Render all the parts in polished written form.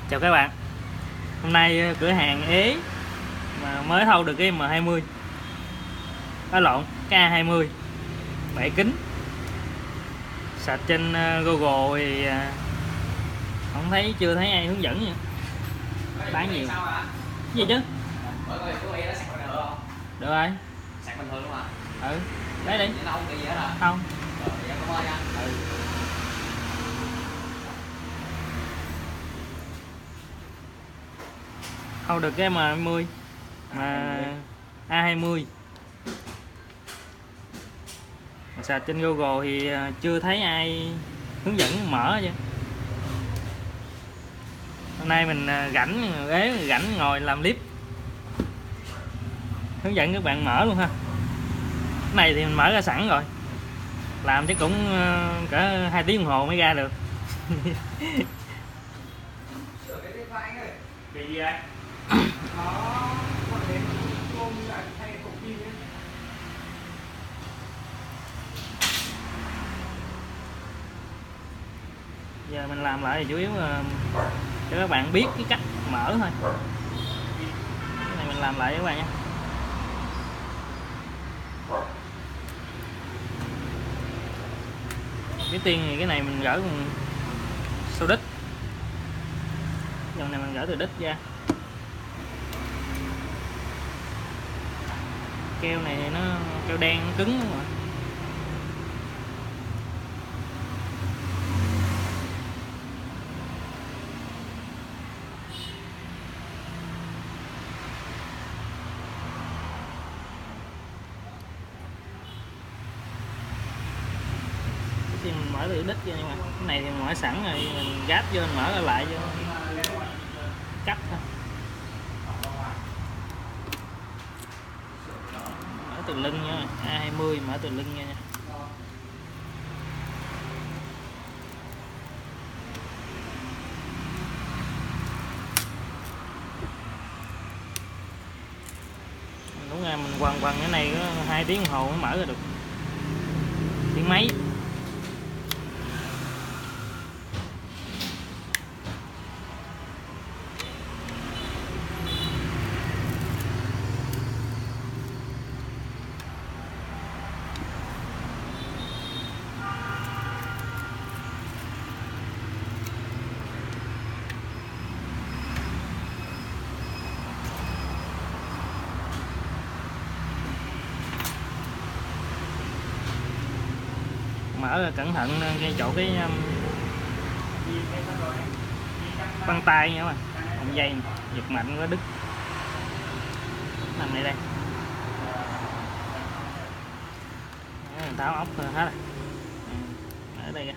Chào các bạn. Hôm nay cửa hàng ế mà mới thâu được cái M20. Lộn, cái A20 7 kính. Search trên Google thì chưa thấy ai hướng dẫn nữa. Bán nhiều. Cái gì chứ? Được rồi. Sạc bình thường luôn hả? Ừ, lấy đi. Nó không bị gì hết hả? Không. Dạ cảm ơn nha. Ừ. Thâu được cái M20 mà A20. Search trên Google thì chưa thấy ai hướng dẫn mở chứ. Hôm nay mình rảnh ngồi làm clip hướng dẫn các bạn mở luôn ha. Cái này thì mình mở ra sẵn rồi, làm chắc cũng cỡ 2 tiếng đồng hồ mới ra được. Gì vậy? Giờ mình làm lại thì chủ yếu cho các bạn biết cái cách mở thôi. Cái này mình làm lại với các bạn nha. Trước tiên thì cái này mình gỡ sau đít, dòng này mình gỡ từ đít ra. Keo này thì nó keo đen nó cứng lắm rồi. Thì mình mở từ đít ra, nhưng mà cái này thì mình mở sẵn rồi, mình gáp vô mình mở lại cho cắt thôi. Mở từ lưng nha, A20 mở từ lưng nha. Đúng ra mình quằn cái này có 2 tiếng đồng hồ mới mở ra được, tiếng mấy. Mở ra cẩn thận ngay chỗ cái băng tay nha các bạn, ông dây giật mạnh quá đứt. Nằm đây đây, tháo ốc hết rồi. Ở đây kìa.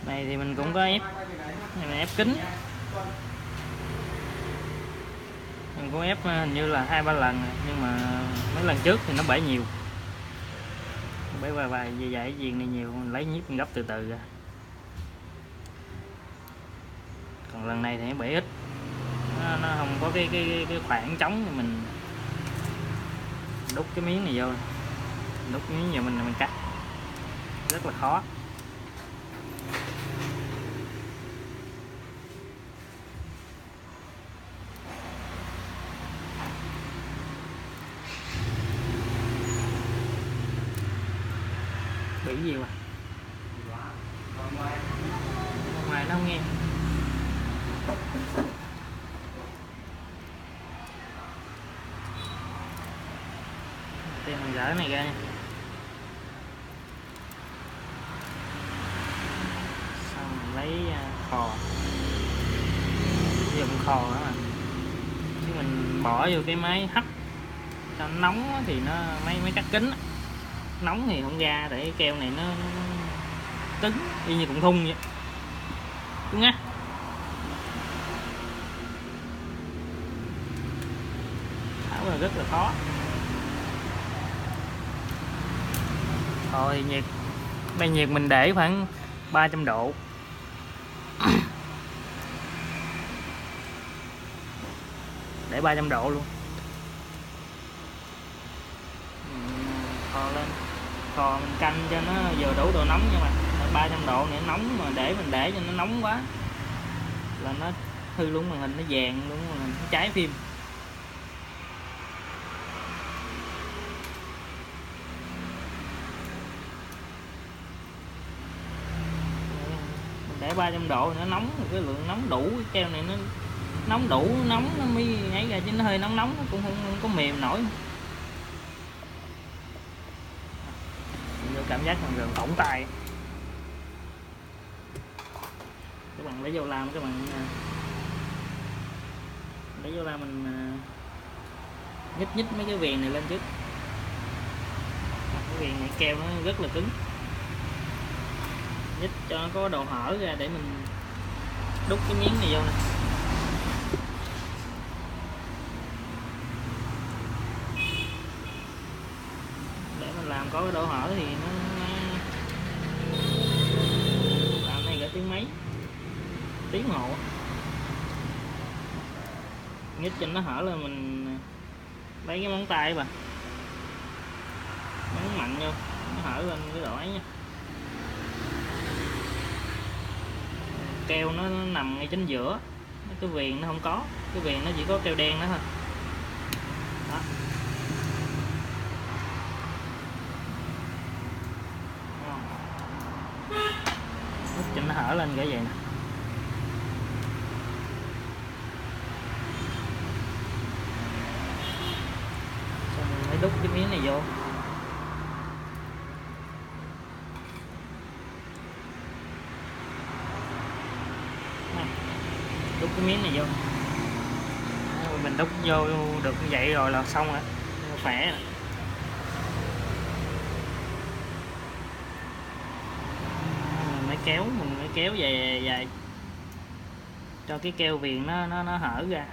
Này thì mình cũng có ép, này mình ép kính, mình cũng ép hình như là 2-3 lần rồi, nhưng mà mấy lần trước thì nó bể nhiều, bể vài cái viền này nhiều, mình lấy nhíp mình gấp từ từ ra. Còn lần này thì nó bể ít, nó không có cái khoảng trống, thì mình đút cái miếng này vô, đút miếng vào mình cắt rất là khó. Bị gì mà ngoài nó không nghe. Thì mình gỡ này ra nha. Xong mình lấy khò, dùng khò đó mà, chứ mình bỏ vô cái máy hấp cho nó nóng thì nó máy cắt kính nóng thì không ra, để cái keo này nó cứng y như cụm thun vậy, cứng á. là rất là khó. Rồi nhiệt, đây nhiệt mình để khoảng 300 độ. Để 300 độ luôn. Kho lên, kho mình canh cho nó vừa đủ độ nóng nha mà. 300 độ này nóng, mà để mình để cho nó nóng quá là nó hư luôn màn hình, nó vàng luôn, màn hình nó cháy phim. Mình để 300 độ nó nóng, cái lượng nóng đủ, cái keo này nó nóng đủ, nóng nó mới ấy ra, chứ nó hơi nóng nóng nó cũng không có mềm nổi. Cảm giác còn gần phỏng tay. Các bạn lấy vô làm, các bạn lấy vô làm, mình nhích nhích mấy cái viền này lên trước. Cái viền này keo nó rất là cứng, nhích cho nó có độ hở ra để mình đút cái miếng này vô nè. Để mình làm có cái độ hở thì nó làm này cả tiếng mấy, tiếng hồ. Nhích cho nó hở là mình lấy cái móng tay bà, nhấn mạnh vô nó hở lên cái độ ấy nha. Keo nó nằm ngay chính giữa, cái viền nó không có, cái viền nó chỉ có keo đen đó thôi. Đó. Nhích cho nó hở lên cái vậy nè. Mới đút cái miếng này vô. Đút cái miếng này vô. Mình đút vô được như vậy rồi là xong rồi, khỏe rồi. Mình mới kéo về dài cho cái keo viền nó hở ra.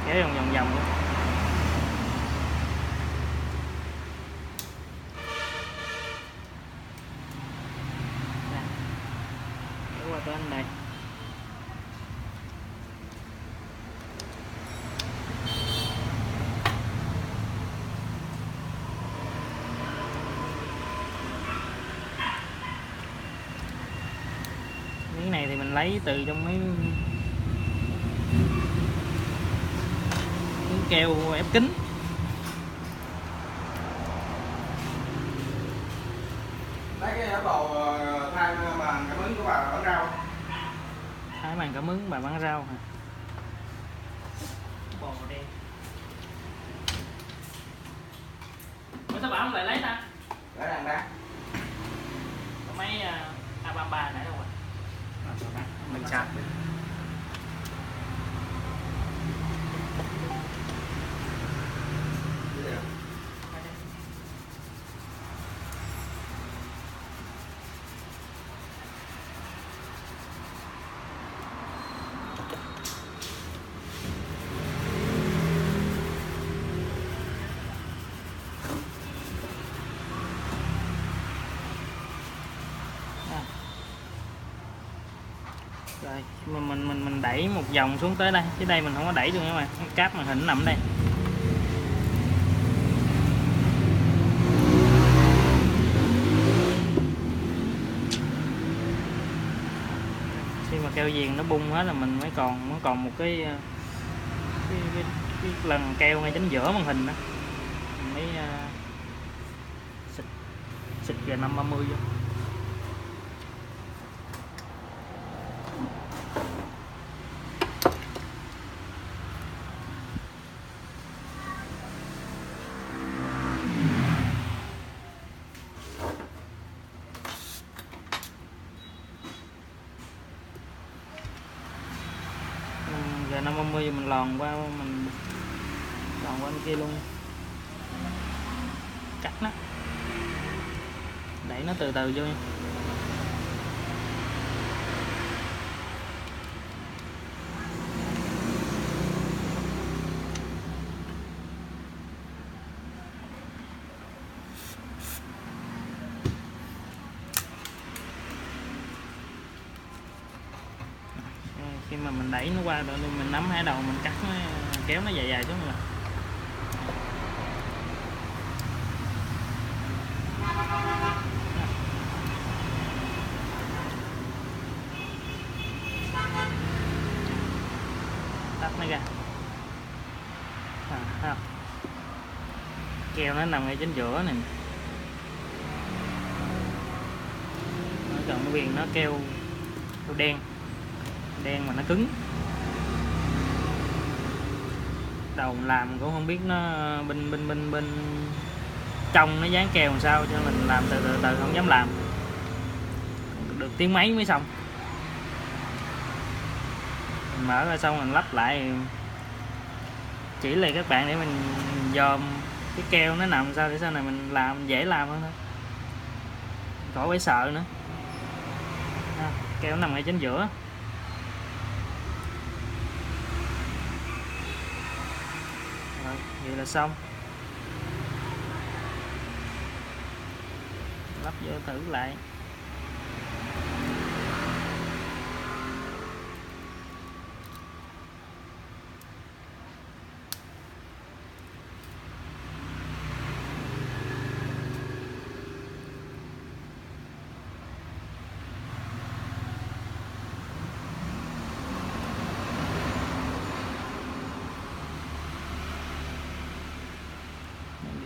Kéo vòng vòng luôn. Kéo qua tới anh đây. Miếng này thì mình lấy từ trong mấy miếng keo ép kính. Lấy cái đồ thay màn cảm ứng của bà bán rau. Thái màn cảm ứng bà bán rau hả? Bò đen. Ủa sao bà không lại lấy ta? Để đằng đó. Có mấy A33 nãy đâu rồi? Mình sạc. Rồi mình đẩy một vòng xuống tới đây, chứ đây mình không có đẩy được các bạn, cái cáp màn hình nằm ở đây. Khi mà keo viền nó bung hết là mình mới còn một cái lần keo ngay chính giữa màn hình đó, mình mới xịt G530 vô. G530 mình lòn qua bên kia luôn, cắt nó, đẩy nó từ từ vô nha. khi mà mình đẩy nó qua rồi mình nắm hai đầu mình cắt nó, kéo nó dài dài xuống rồi. Tắt nó ra. Thấy không? Keo nó nằm ngay chính giữa này, còn cái viền nó keo đen mà nó cứng. Đầu làm cũng không biết nó bên trong nó dán keo làm sao, cho mình làm từ từ không dám làm, được tiếng mấy mới xong. Mình mở ra xong mình lắp lại, chỉ lại các bạn để mình dòm cái keo nó nằm sao để sau này mình làm dễ làm hơn thôi, khỏi phải sợ nữa. Keo nằm ngay chính giữa. Rồi, vậy là xong. Lắp vô thử lại.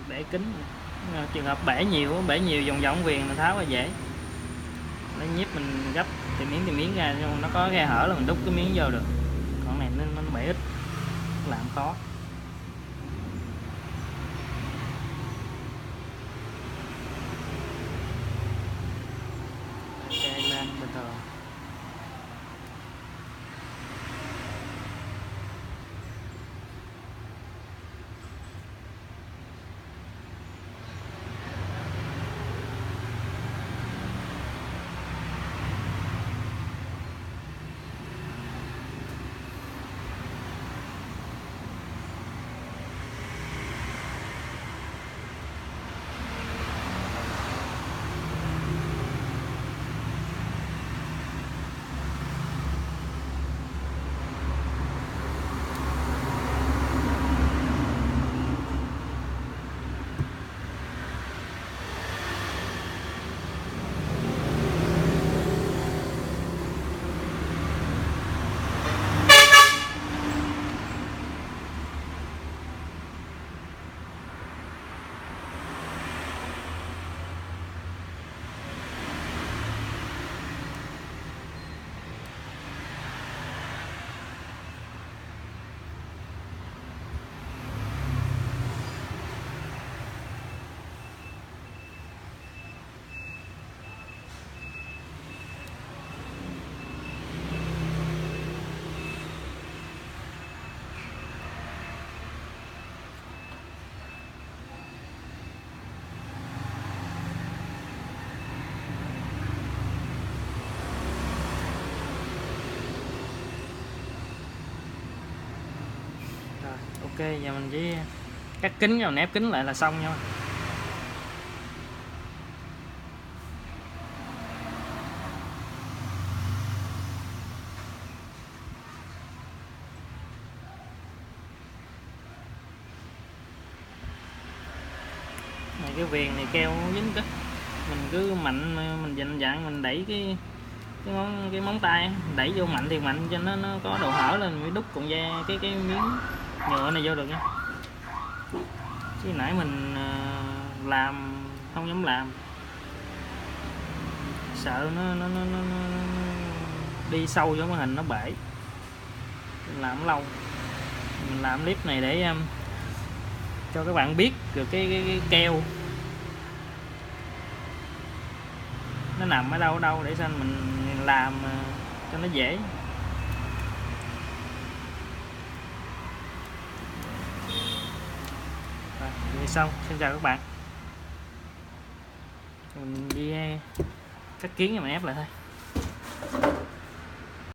Bể kính, trường hợp bể nhiều vòng vòng viền mình tháo ra dễ, lấy nhíp mình gấp từng miếng ra, nhưng nó có khe hở là mình đút cái miếng vô được, còn này nó bể ít làm khó. Kê lên bình thường. Ok, giờ mình chỉ cắt kính rồi nép kính lại là xong nha. Này cái viền này keo dính kích, mình cứ mạnh mình dặn mình đẩy cái móng tay đẩy vô mạnh thì mạnh cho nó có độ hở lên mới đúc cùng da cái miếng nhựa này vô được nha. Chứ nãy mình làm không dám làm, sợ nó đi sâu vô màn hình nó bể. Mình làm lâu, mình làm clip này để cho các bạn biết được cái keo nó nằm ở đâu để sao mình làm cho nó dễ. Rồi, vậy xong. Xin chào các bạn. Mình đi cắt kiến cho mình ép lại thôi.